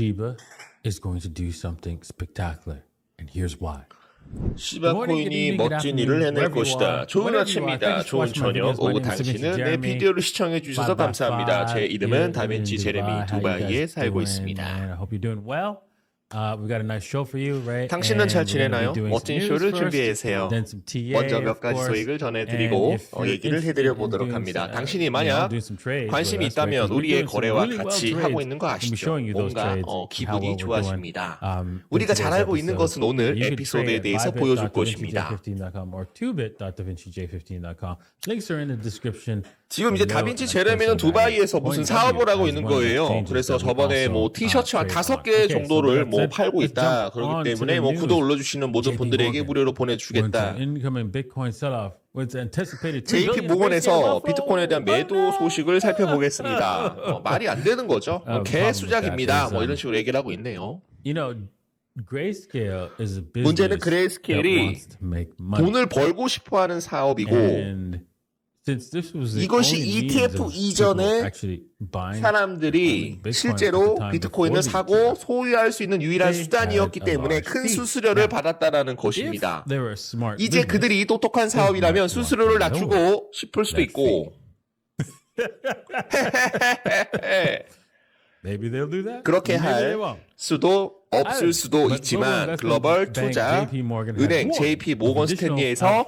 Shiba is going to do something spectacular, and here's why. 시바코인이 멋진 일을 해낼 것이다. 좋은 아침입니다. 좋은 저녁, 오후 당신은 내 비디오를 시청해 주셔서 감사합니다. 제 이름은 다빈치 제레미, 두바이에 살고 있습니다. 당신은 잘 지내나요? 멋진 쇼를 준비해주세요. 먼저 몇 가지 소식을 전해드리고 얘기를 해드려 보도록 합니다. 당신이 만약 관심이 있다면 우리의 거래와 같이 하고 있는 거 아시죠? 뭔가 기분이 좋아집니다. 우리가 잘 알고 있는 것은 오늘 에피소드에 대해서 보여줄 것입니다. 지금 이제 다빈치 제레미는 두바이에서 무슨 사업을 하고 있는 거예요. 그래서 저번에 뭐 티셔츠 한 5개 정도를 뭐 팔고 있다. 그렇기 때문에 뭐 구독 눌러주시는 모든 분들에게 무료로 보내주겠다. JP 모건에서 비트코인에 대한 매도 소식을 살펴보겠습니다. 말이 안 되는 거죠. 개수작입니다. 뭐 이런 식으로 얘기를 하고 있네요. 문제는 그레이스케일이 돈을 벌고 싶어하는 사업이고 이것이 ETF 이전에 사람들이 실제로 비트코인을 사고 소유할 수 있는 유일한 수단이었기 때문에 큰 수수료를 받았다라는 것입니다. 이제 그들이 똑똑한 사업이라면 수수료를 낮추고 싶을 수도 있고 그렇게 할 수도 없을 수도 있지만 글로벌 투자 은행 JP 모건 스탠리에서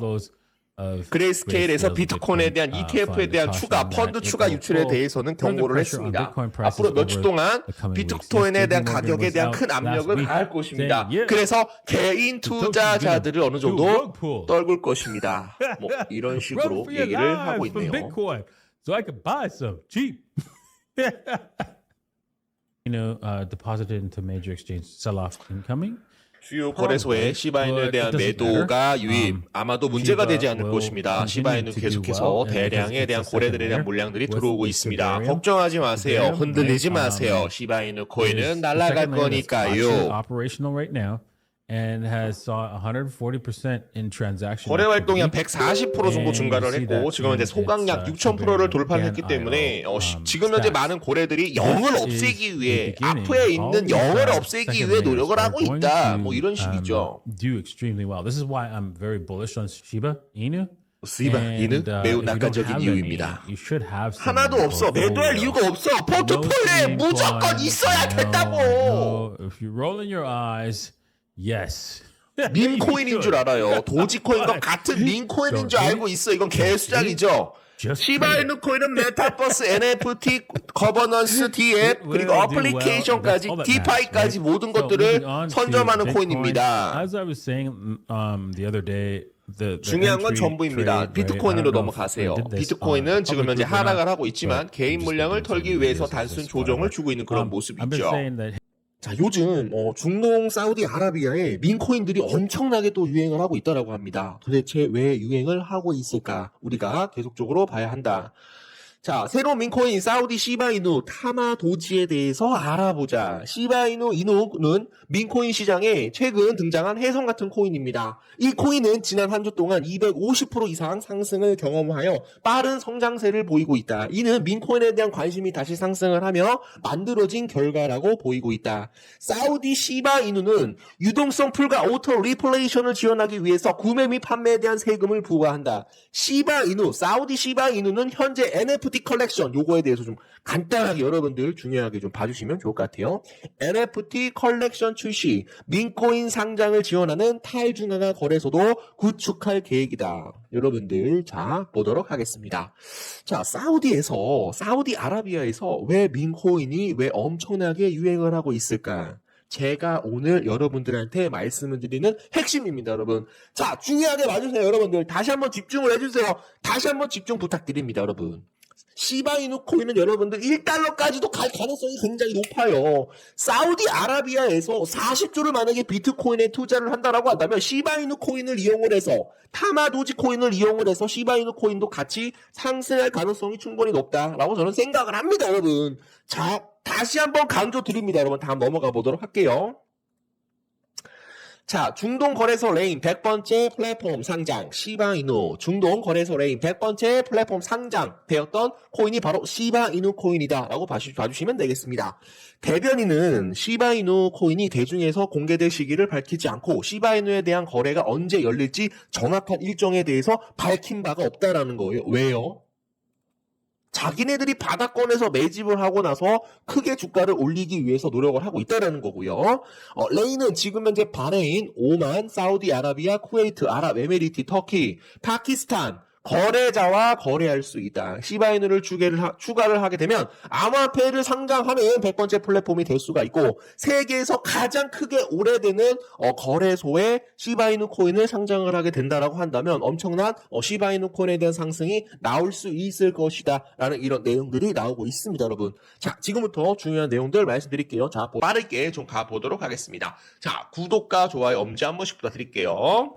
그레이스케일에서 비트코인에 대한 ETF에 대한 추가 펀드 추가 유출에 대해서는 경고를 했습니다. 앞으로 몇 주 동안 비트코인에 대한 가격에 대한 큰 압력을 가할 것입니다. 그래서 개인 투자자들을 어느 정도 떨굴 것입니다. 뭐 이런 식으로 얘기를 하고 있네요. Deposited into major exchange sell-off incoming. 주요 거래소에 시바인에 대한 매도가 유입 아마도 문제가 되지 않을 것입니다. 시바인은 계속해서 대량에 대한 거래들에 대한 물량들이 들어오고 있습니다. 걱정하지 마세요. 흔들리지 마세요. 시바이누 코인은 날아갈 거니까요. 거래 활동이 한 140% 정도 증가를 했고 지금 이제 소각약 6,000%를 돌파했기 때문에 지금 현재 많은 거래들이 0을 없애기 위해 앞에 있는 0을 없애기 위해 노력을 하고 있다. 뭐 이런 식이죠. 시바 이누 매우 낙관적인 이유입니다. 하나도 없어. 매도할 이유가 없어. 포트폴리오에 무조건 있어야 된다고. 밈코인인 줄 알아요. 도지코인과 같은 밈코인인 줄 알고 있어. 이건 개수작이죠. 시바이누 코인은 메타버스, NFT, 거버넌스, DApp 그리고 어플리케이션까지 디파이까지 모든 것들을 선점하는 코인입니다. 중요한 건 전부입니다. 비트코인으로 넘어가세요. 비트코인은 지금 현재 하락을 하고 있지만 개인 물량을 털기 위해서 단순 조정을 주고 있는 그런 모습이죠. 자, 요즘 중동 사우디아라비아에 민코인들이 엄청나게 또 유행을 하고 있다라고 합니다. 도대체 왜 유행을 하고 있을까? 우리가 계속적으로 봐야 한다. 자, 새로운 민코인 사우디 시바이누 타마 도지에 대해서 알아보자. 시바이누 이누는 민코인 시장에 최근 등장한 혜성 같은 코인입니다. 이 코인은 지난 한 주 동안 250% 이상 상승을 경험하여 빠른 성장세를 보이고 있다. 이는 민코인에 대한 관심이 다시 상승을 하며 만들어진 결과라고 보이고 있다. 사우디 시바이누는 유동성 풀과 오토 리플레이션을 지원하기 위해서 구매 및 판매에 대한 세금을 부과한다. 시바이누, 사우디 시바이누는 현재 NFT 컬렉션 요거에 대해서 좀 간단하게 여러분들 중요하게 좀 봐주시면 좋을 것 같아요. NFT 컬렉션 출시, 민코인 상장을 지원하는 탈중앙화 거래소도 구축할 계획이다. 여러분들 자 보도록 하겠습니다. 자, 사우디아라비아에서 왜 민코인이 왜 엄청나게 유행을 하고 있을까? 제가 오늘 여러분들한테 말씀을 드리는 핵심입니다, 여러분. 자, 중요하게 봐주세요, 여러분들. 다시 한번 집중을 해주세요. 다시 한번 집중 부탁드립니다, 여러분. 시바이누 코인은 여러분들 1달러까지도 갈 가능성이 굉장히 높아요. 사우디아라비아에서 40조를 만약에 비트코인에 투자를 한다라고 한다면 시바이누 코인을 이용을 해서 타마도지 코인을 이용을 해서 시바이누 코인도 같이 상승할 가능성이 충분히 높다라고 저는 생각을 합니다, 여러분. 자, 다시 한번 강조 드립니다, 여러분. 다음 넘어가 보도록 할게요. 자, 중동거래소 레인 100번째 플랫폼 상장 시바이누. 중동거래소 레인 100번째 플랫폼 상장되었던 코인이 바로 시바이누 코인이다 라고 봐주시면 되겠습니다. 대변인은 시바이누 코인이 대중에서 공개될 시기를 밝히지 않고 시바이누에 대한 거래가 언제 열릴지 정확한 일정에 대해서 밝힌 바가 없다라는 거예요. 왜요? 자기네들이 바닥권에서 매집을 하고 나서 크게 주가를 올리기 위해서 노력을 하고 있다는 거고요. 레인은 지금 현재 바레인, 오만, 사우디아라비아, 쿠웨이트, 아랍에미리트, 터키, 파키스탄 거래자와 거래할 수 있다. 시바이누를 추가를 하게 되면 암호화폐를 상장하는 100번째 플랫폼이 될 수가 있고 세계에서 가장 크게 오래되는 거래소에 시바이누 코인을 상장을 하게 된다라고 한다면 엄청난 시바이누 코인에 대한 상승이 나올 수 있을 것이다 라는 이런 내용들이 나오고 있습니다, 여러분. 자, 지금부터 중요한 내용들 말씀드릴게요. 자, 빠르게 좀 가보도록 하겠습니다. 자, 구독과 좋아요 엄지 한 번씩 부탁드릴게요.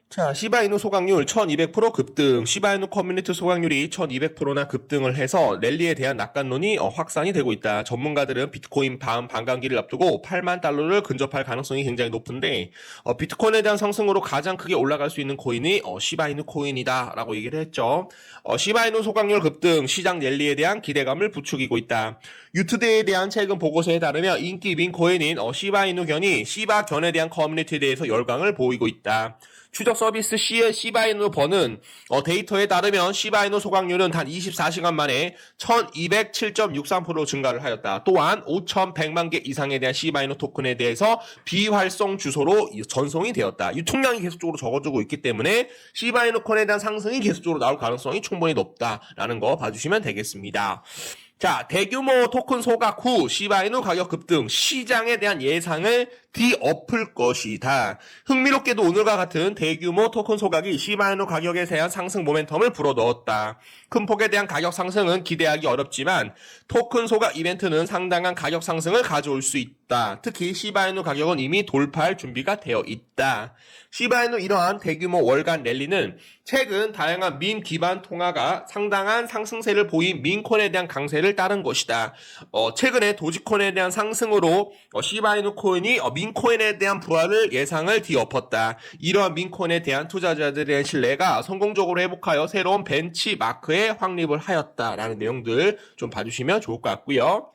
자, 시바이누 소각률 1200% 급등, 시바이누 커뮤니티 소각률이 1200%나 급등을 해서 랠리에 대한 낙관론이 확산이 되고 있다. 전문가들은 비트코인 다음 반감기를 앞두고 8만 달러를 근접할 가능성이 굉장히 높은데 비트코인에 대한 상승으로 가장 크게 올라갈 수 있는 코인이 시바이누 코인이다 라고 얘기를 했죠. 시바이누 소각률 급등, 시장 랠리에 대한 기대감을 부추기고 있다. 유투데이에 대한 최근 보고서에 따르면 인기 민코인인 시바이누 견이 시바견에 대한 커뮤니티에 대해서 열광을 보이고 있다. 추적 서비스 시바이누 버는 데이터에 따르면 시바이누 소각률은 단 24시간 만에 1207.63% 증가를 하였다. 또한 5100만 개 이상에 대한 시바이누 토큰에 대해서 비활성 주소로 전송이 되었다. 유통량이 계속적으로 적어지고 있기 때문에 시바이누 코인에 대한 상승이 계속적으로 나올 가능성이 충분히 높다라는 거 봐주시면 되겠습니다. 자, 대규모 토큰 소각 후 시바이누 가격 급등, 시장에 대한 예상을 뒤엎을 것이다. 흥미롭게도 오늘과 같은 대규모 토큰 소각이 시바이누 가격에 대한 상승 모멘텀을 불어넣었다. 큰 폭에 대한 가격 상승은 기대하기 어렵지만 토큰 소각 이벤트는 상당한 가격 상승을 가져올 수 있다. 특히 시바이누 가격은 이미 돌파할 준비가 되어 있다. 시바이누 이러한 대규모 월간 랠리는 최근 다양한 민 기반 통화가 상당한 상승세를 보인 민코인에 대한 강세를 따른 것이다. 최근에 도지코인에 대한 상승으로 시바이누 코인이 민코인에 대한 부활을 예상을 뒤엎었다. 이러한 민코인에 대한 투자자들의 신뢰가 성공적으로 회복하여 새로운 벤치마크에 확립을 하였다라는 내용들 좀 봐주시면 좋을 것 같고요.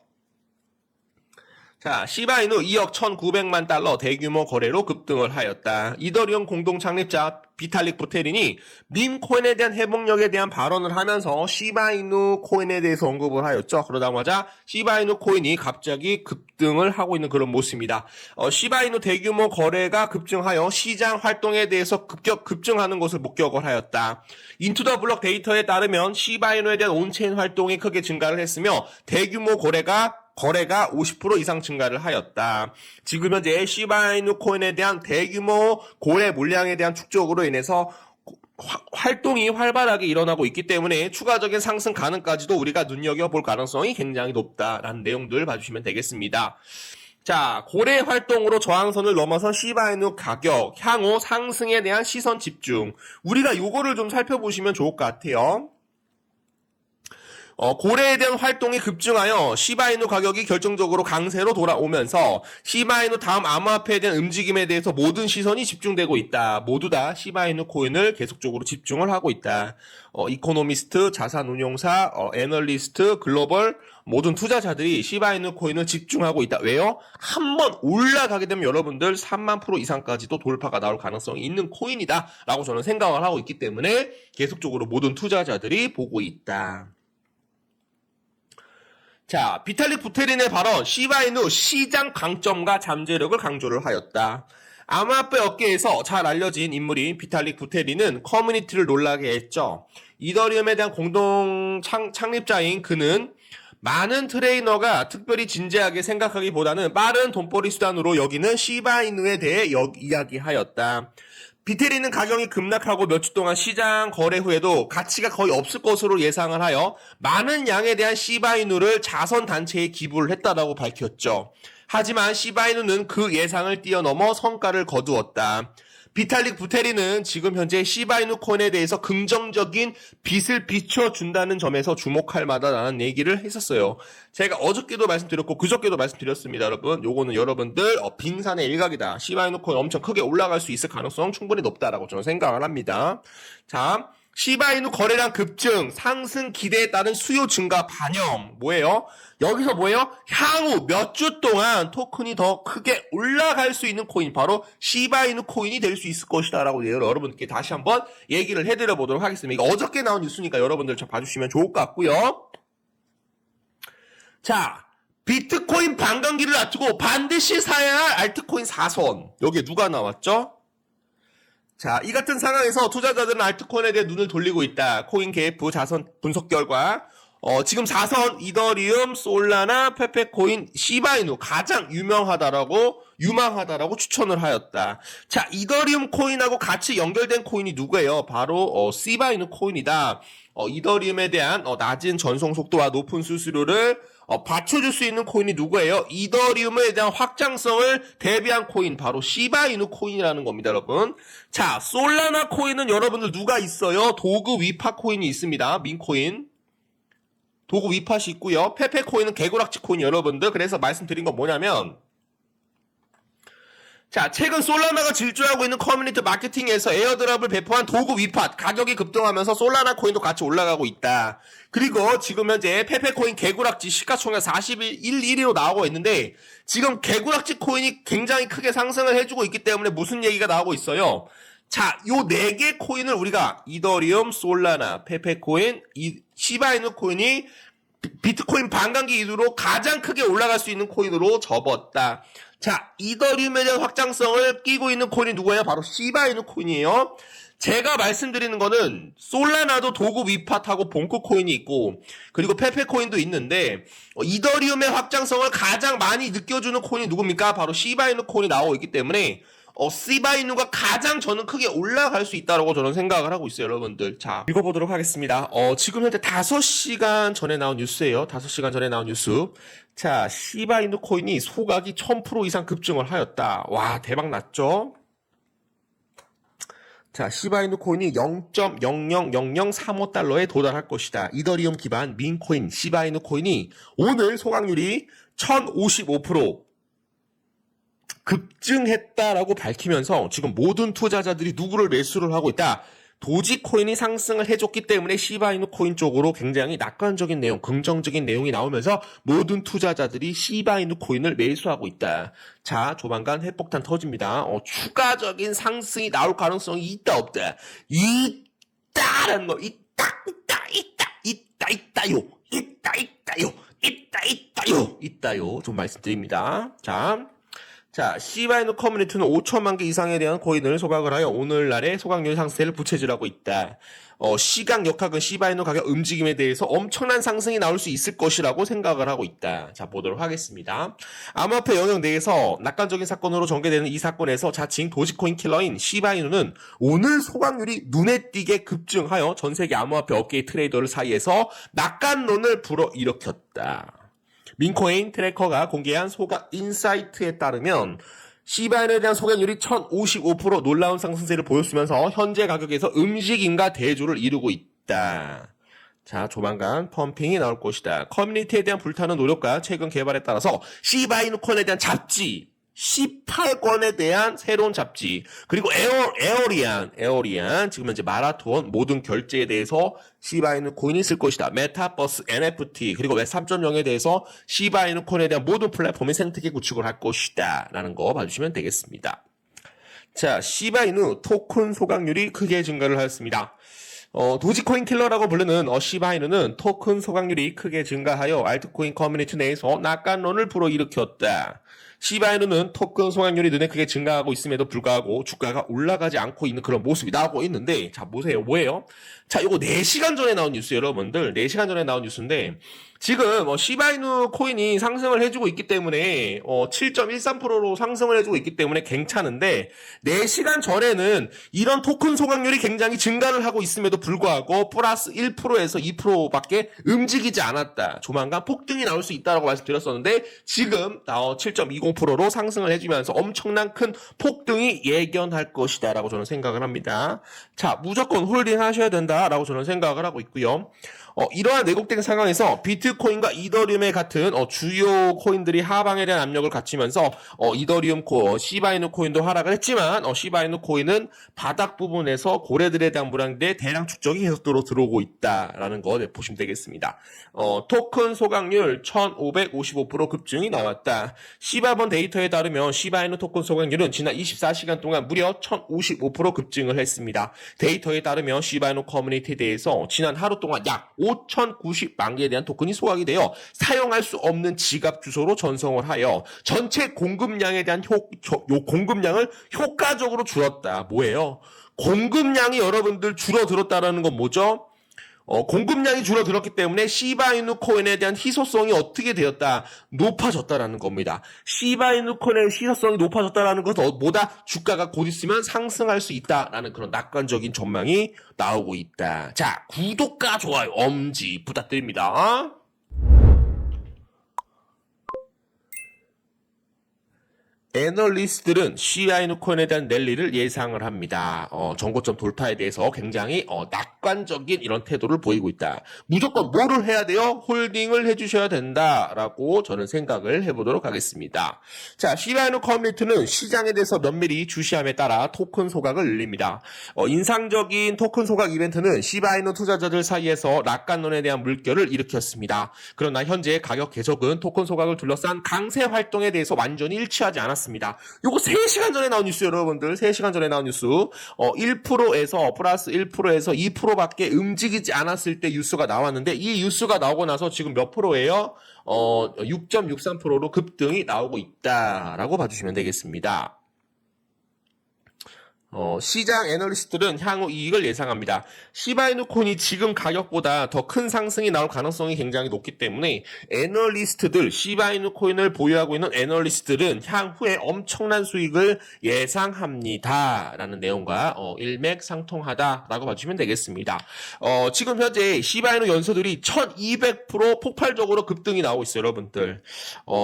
자, 시바이누 2억 1900만 달러 대규모 거래로 급등을 하였다. 이더리움 공동 창립자 비탈릭 부테린이 밈 코인에 대한 회복력에 대한 발언을 하면서 시바이누 코인에 대해서 언급을 하였죠. 그러자마자 시바이누 코인이 갑자기 급등을 하고 있는 그런 모습입니다. 시바이누 대규모 거래가 급증하여 시장 활동에 대해서 급증하는 것을 목격을 하였다. 인투더블럭 데이터에 따르면 시바이누에 대한 온체인 활동이 크게 증가를 했으며 대규모 거래가 50% 이상 증가를 하였다. 지금 현재 시바이누 코인에 대한 대규모 거래 물량에 대한 축적으로 인해서 활동이 활발하게 일어나고 있기 때문에 추가적인 상승 가능까지도 우리가 눈여겨볼 가능성이 굉장히 높다라는 내용들 봐주시면 되겠습니다. 자, 고래 활동으로 저항선을 넘어선 시바이누 가격, 향후 상승에 대한 시선 집중. 우리가 요거를 좀 살펴보시면 좋을 것 같아요. 고래에 대한 활동이 급증하여 시바이누 가격이 결정적으로 강세로 돌아오면서 시바이누 다음 암호화폐에 대한 움직임에 대해서 모든 시선이 집중되고 있다. 모두 다 시바이누 코인을 계속적으로 집중을 하고 있다. 이코노미스트, 자산운용사, 애널리스트, 글로벌 모든 투자자들이 시바이누 코인을 집중하고 있다. 왜요? 한번 올라가게 되면 여러분들 3만% 이상까지도 돌파가 나올 가능성이 있는 코인이다 라고 저는 생각을 하고 있기 때문에 계속적으로 모든 투자자들이 보고 있다. 자, 비탈릭 부테린의 발언, 시바이누 시장 강점과 잠재력을 강조를 하였다. 암호화폐 업계에서 잘 알려진 인물인 비탈릭 부테린은 커뮤니티를 놀라게 했죠. 이더리움에 대한 공동 창립자인 그는 많은 트레이너가 특별히 진지하게 생각하기보다는 빠른 돈벌이 수단으로 여기는 시바이누에 대해 이야기하였다. 비테린은 가격이 급락하고 몇 주 동안 시장 거래 후에도 가치가 거의 없을 것으로 예상을 하여 많은 양에 대한 시바이누를 자선단체에 기부를 했다라고 밝혔죠. 하지만 시바이누는 그 예상을 뛰어넘어 성과를 거두었다. 비탈릭 부테린은 지금 현재 시바이누 코인에 대해서 긍정적인 빛을 비춰준다는 점에서 주목할 만하다는 얘기를 했었어요. 제가 어저께도 말씀드렸고 그저께도 말씀드렸습니다. 여러분, 요거는 여러분들 빙산의 일각이다. 시바이누 코인 엄청 크게 올라갈 수 있을 가능성 충분히 높다라고 저는 생각을 합니다. 자, 시바이누 거래량 급증, 상승 기대에 따른 수요 증가 반영. 뭐예요? 여기서 뭐예요? 향후 몇 주 동안 토큰이 더 크게 올라갈 수 있는 코인, 바로 시바이누 코인이 될 수 있을 것이다 라고 여러분께 다시 한번 얘기를 해드려 보도록 하겠습니다. 이거 어저께 나온 뉴스니까 여러분들 좀 봐주시면 좋을 것 같고요. 자, 비트코인 반감기를 놔두고 반드시 사야 할 알트코인 4선. 여기에 누가 나왔죠? 자, 이 같은 상황에서 투자자들은 알트코인에 대해 눈을 돌리고 있다. 코인게이프 자선 분석 결과 지금 4선 이더리움, 솔라나, 페페코인, 시바이누 가장 유망하다라고 추천을 하였다. 자, 이더리움 코인하고 같이 연결된 코인이 누구예요? 바로 시바이누 코인이다. 이더리움에 대한 낮은 전송 속도와 높은 수수료를 받쳐줄 수 있는 코인이 누구예요? 이더리움에 대한 확장성을 대비한 코인, 바로 시바이누 코인이라는 겁니다, 여러분. 자, 솔라나 코인은 여러분들 누가 있어요? 도구 위파 코인이 있습니다. 민코인. 도구 위팟이 있고요. 페페코인은 개구락지 코인 여러분들. 그래서 말씀드린 건 뭐냐면, 자, 최근 솔라나가 질주하고 있는 커뮤니티 마케팅에서 에어드랍을 배포한 도구 위팟 가격이 급등하면서 솔라나 코인도 같이 올라가고 있다. 그리고 지금 현재 페페코인 개구락지 시가총액 41.1위로 나오고 있는데, 지금 개구락지 코인이 굉장히 크게 상승을 해주고 있기 때문에 무슨 얘기가 나오고 있어요? 자, 요 4개 코인을 우리가 이더리움, 솔라나, 페페코인, 시바이누 코인이 비트코인 반감기 이후로 가장 크게 올라갈 수 있는 코인으로 접었다. 자, 이더리움에 대한 확장성을 끼고 있는 코인이 누구예요? 바로 시바이누 코인이에요. 제가 말씀드리는 거는 솔라나도 도구 위팟하고 본크 코인이 있고, 그리고 페페코인도 있는데, 이더리움의 확장성을 가장 많이 느껴주는 코인이 누굽니까? 바로 시바이누 코인이 나오고 있기 때문에 시바이누가 가장 저는 크게 올라갈 수 있다고 저는 생각을 하고 있어요, 여러분들. 자, 읽어보도록 하겠습니다. 지금 현재 5시간 전에 나온 뉴스예요. 5시간 전에 나온 뉴스. 자, 시바이누 코인이 소각이 1000% 이상 급증을 하였다. 와, 대박 났죠? 자, 시바이누 코인이 0.000035달러에 도달할 것이다. 이더리움 기반 민코인 시바이누 코인이 오늘 소각률이 1055% 급증했다라고 밝히면서 지금 모든 투자자들이 누구를 매수를 하고 있다. 도지코인이 상승을 해줬기 때문에 시바이누 코인 쪽으로 굉장히 낙관적인 내용, 긍정적인 내용이 나오면서 모든 투자자들이 시바이누 코인을 매수하고 있다. 자, 조만간 핵폭탄 터집니다. 추가적인 상승이 나올 가능성이 있다, 없다? 있다라는 거. 있다요. 좀 말씀드립니다. 자, 시바이누 커뮤니티는 5천만 개 이상에 대한 코인을 소각을 하여 오늘날의 소각률 상승세를 부채질하고 있다. 시각 역학은 시바이누 가격 움직임에 대해서 엄청난 상승이 나올 수 있을 것이라고 생각을 하고 있다. 자, 보도록 하겠습니다. 암호화폐 영역 내에서 낙관적인 사건으로 전개되는 이 사건에서 자칭 도지코인 킬러인 시바이누는 오늘 소각률이 눈에 띄게 급증하여 전 세계 암호화폐 업계의 트레이더들 사이에서 낙관론을 불어일으켰다. 민코인 트래커가 공개한 소각 인사이트에 따르면 시바이누에 대한 소각률이 1055% 놀라운 상승세를 보였으면서 현재 가격에서 움직임과 대조를 이루고 있다. 자, 조만간 펌핑이 나올 것이다. 커뮤니티에 대한 불타는 노력과 최근 개발에 따라서 시바이누 코인에 대한 잡지 18권에 대한 새로운 잡지, 그리고 에어리안 지금 현재 마라톤 모든 결제에 대해서 시바이누 코인이 쓸 것이다. 메타버스 NFT 그리고 웹 3.0에 대해서 시바이누 코인에 대한 모든 플랫폼이 생태계 구축을 할 것이다 라는 거 봐주시면 되겠습니다. 자, 시바이누 토큰 소각률이 크게 증가를 하였습니다. 도지코인 킬러라고 부르는 시바이누는 토큰 소각률이 크게 증가하여 알트코인 커뮤니티 내에서 낙관론을 불어일으켰다. 시바이누는 토큰 소각률이 눈에 크게 증가하고 있음에도 불구하고 주가가 올라가지 않고 있는 그런 모습이 나오고 있는데, 자, 보세요. 뭐예요? 자, 이거 4시간 전에 나온 뉴스예요, 여러분들. 4시간 전에 나온 뉴스인데, 지금 시바이누 코인이 상승을 해주고 있기 때문에 7.13%로 상승을 해주고 있기 때문에 괜찮은데 4시간 전에는 이런 토큰 소각률이 굉장히 증가를 하고 있음에도 불구하고 플러스 1%에서 2%밖에 움직이지 않았다. 조만간 폭등이 나올 수 있다고 말씀드렸었는데 지금 7.20%로 상승을 해주면서 엄청난 큰 폭등이 예견할 것이다 라고 저는 생각을 합니다. 자, 무조건 홀딩 하셔야 된다라고 저는 생각을 하고 있고요. 이러한 왜곡된 상황에서 비트코인과 이더리움의 같은 주요 코인들이 하방에 대한 압력을 갖추면서 이더리움 시바이누 코인도 하락을 했지만 시바이누 코인은 바닥 부분에서 고래들에 대한 불황대 대량 축적이 계속적으로 들어오고 있다라는 거 보시면 되겠습니다. 토큰 소각률 1555% 급증이 나왔다. 시바본 데이터에 따르면 시바이누 토큰 소각률은 지난 24시간 동안 무려 1055% 급증을 했습니다. 데이터에 따르면 시바이누 커뮤니티에 대해서 지난 하루 동안 약 5,090만 개에 대한 토큰이 소각이 되어 사용할 수 없는 지갑 주소로 전송을 하여 전체 공급량에 대한 공급량을 효과적으로 줄였다. 뭐예요? 공급량이 여러분들 줄어들었다라는 건 뭐죠? 공급량이 줄어들었기 때문에 시바이누 코인에 대한 희소성이 어떻게 되었다? 높아졌다라는 겁니다. 시바이누 코인의 희소성이 높아졌다라는 것은 뭐다? 주가가 곧 있으면 상승할 수 있다라는 그런 낙관적인 전망이 나오고 있다. 자, 구독과 좋아요, 엄지 부탁드립니다. 애널리스트들은 시바이누 코인에 대한 랠리를 예상을 합니다. 전고점 돌파에 대해서 굉장히 낙관적인 이런 태도를 보이고 있다. 무조건 뭐를 해야 돼요? 홀딩을 해주셔야 된다라고 저는 생각을 해보도록 하겠습니다. 자, 시바이누 커뮤니티는 시장에 대해서 면밀히 주시함에 따라 토큰 소각을 늘립니다. 인상적인 토큰 소각 이벤트는 시바이누 투자자들 사이에서 낙관론에 대한 물결을 일으켰습니다. 그러나 현재 가격 계속은 토큰 소각을 둘러싼 강세 활동에 대해서 완전히 일치하지 않았습니다. 요거 3시간 전에 나온 뉴스 여러분들 3시간 전에 나온 뉴스 1%에서 플러스 1%에서 2%밖에 움직이지 않았을 때 뉴스가 나왔는데 이 뉴스가 나오고 나서 지금 몇 프로예요? 6.63%로 급등이 나오고 있다라고 봐주시면 되겠습니다. 시장 애널리스트들은 향후 이익을 예상합니다. 시바이누 코인이 지금 가격보다 더 큰 상승이 나올 가능성이 굉장히 높기 때문에 애널리스트들, 시바이누 코인을 보유하고 있는 애널리스트들은 향후에 엄청난 수익을 예상합니다. 라는 내용과 일맥상통하다라고 봐주시면 되겠습니다. 지금 현재 시바이누 연소들이 1200% 폭발적으로 급등이 나오고 있어요, 여러분들.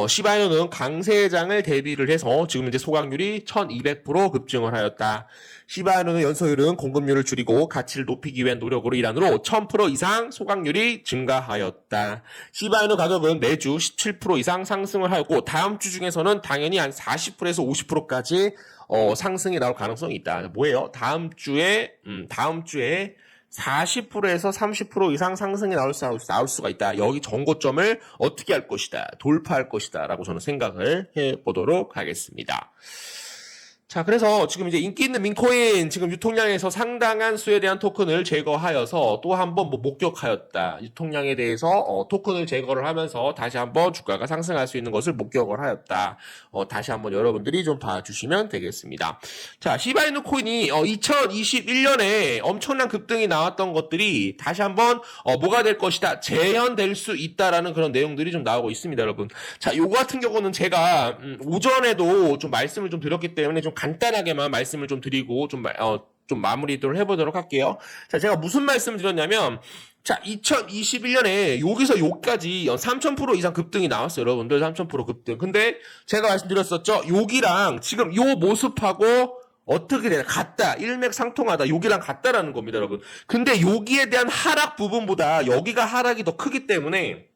시바이누는 강세장을 대비를 해서 지금 이제 소각률이 1200% 급증을 하였다. 시바이누는 연소율은 공급률을 줄이고 가치를 높이기 위한 노력으로 일환으로 1000% 이상 소각률이 증가하였다. 시바이누 가격은 매주 17% 이상 상승을 하였고 다음 주 중에서는 당연히 한 40%에서 50%까지 상승이 나올 가능성이 있다. 뭐예요? 다음 주에 40%에서 30% 이상 상승이 나올 수가 있다. 여기 전고점을 어떻게 할 것이다. 돌파할 것이다. 라고 저는 생각을 해보도록 하겠습니다. 자, 그래서 지금 이제 인기 있는 민코인 지금 유통량에서 상당한 수에 대한 토큰을 제거하여서 또 한번 목격하였다. 유통량에 대해서 토큰을 제거를 하면서 다시 한번 주가가 상승할 수 있는 것을 목격을 하였다. 다시 한번 여러분들이 좀 봐주시면 되겠습니다. 자, 시바이누 코인이 2021년에 엄청난 급등이 나왔던 것들이 다시 한번 뭐가 될 것이다. 재현될 수 있다라는 그런 내용들이 좀 나오고 있습니다, 여러분. 자, 요거 같은 경우는 제가 오전에도 좀 말씀을 좀 드렸기 때문에 좀 간단하게만 말씀을 좀 드리고 좀 마무리를 해보도록 할게요. 자, 제가 무슨 말씀을 드렸냐면, 자, 2021년에 여기서 여기까지 3000% 이상 급등이 나왔어요, 여러분들. 3000% 급등. 근데 제가 말씀드렸었죠. 여기랑 지금 요 모습하고 어떻게 되나? 같다. 일맥상통하다. 여기랑 같다라는 겁니다, 여러분. 근데 여기에 대한 하락 부분보다 여기가 하락이 더 크기 때문에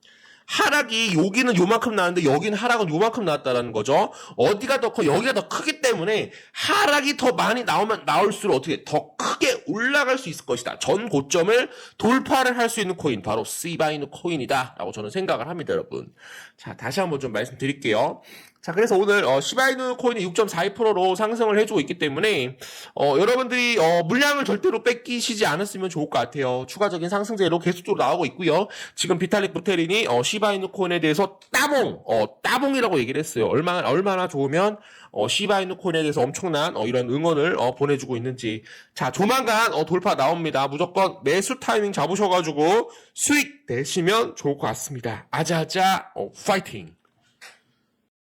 하락이 여기는 요만큼 나왔는데 여기는 하락은 요만큼 나왔다라는 거죠. 어디가 더 커? 여기가 더 크기 때문에 하락이 더 많이 나올수록 어떻게 더 크게 올라갈 수 있을 것이다. 전 고점을 돌파를 할 수 있는 코인 바로 시바이누 코인이다 라고 저는 생각을 합니다, 여러분. 자, 다시 한번 좀 말씀드릴게요. 자, 그래서 오늘 시바이누 코인이 6.42%로 상승을 해주고 있기 때문에 여러분들이 물량을 절대로 뺏기시지 않았으면 좋을 것 같아요. 추가적인 상승세로 계속적으로 나오고 있고요. 지금 비탈릭 부테린이 시바이누 코인에 대해서 따봉이라고 얘기를 했어요. 얼마나 좋으면 시바이누 코인에 대해서 엄청난 이런 응원을 보내주고 있는지. 자, 조만간 돌파 나옵니다. 무조건 매수 타이밍 잡으셔가지고 수익 내시면 좋을 것 같습니다. 아자아자 파이팅!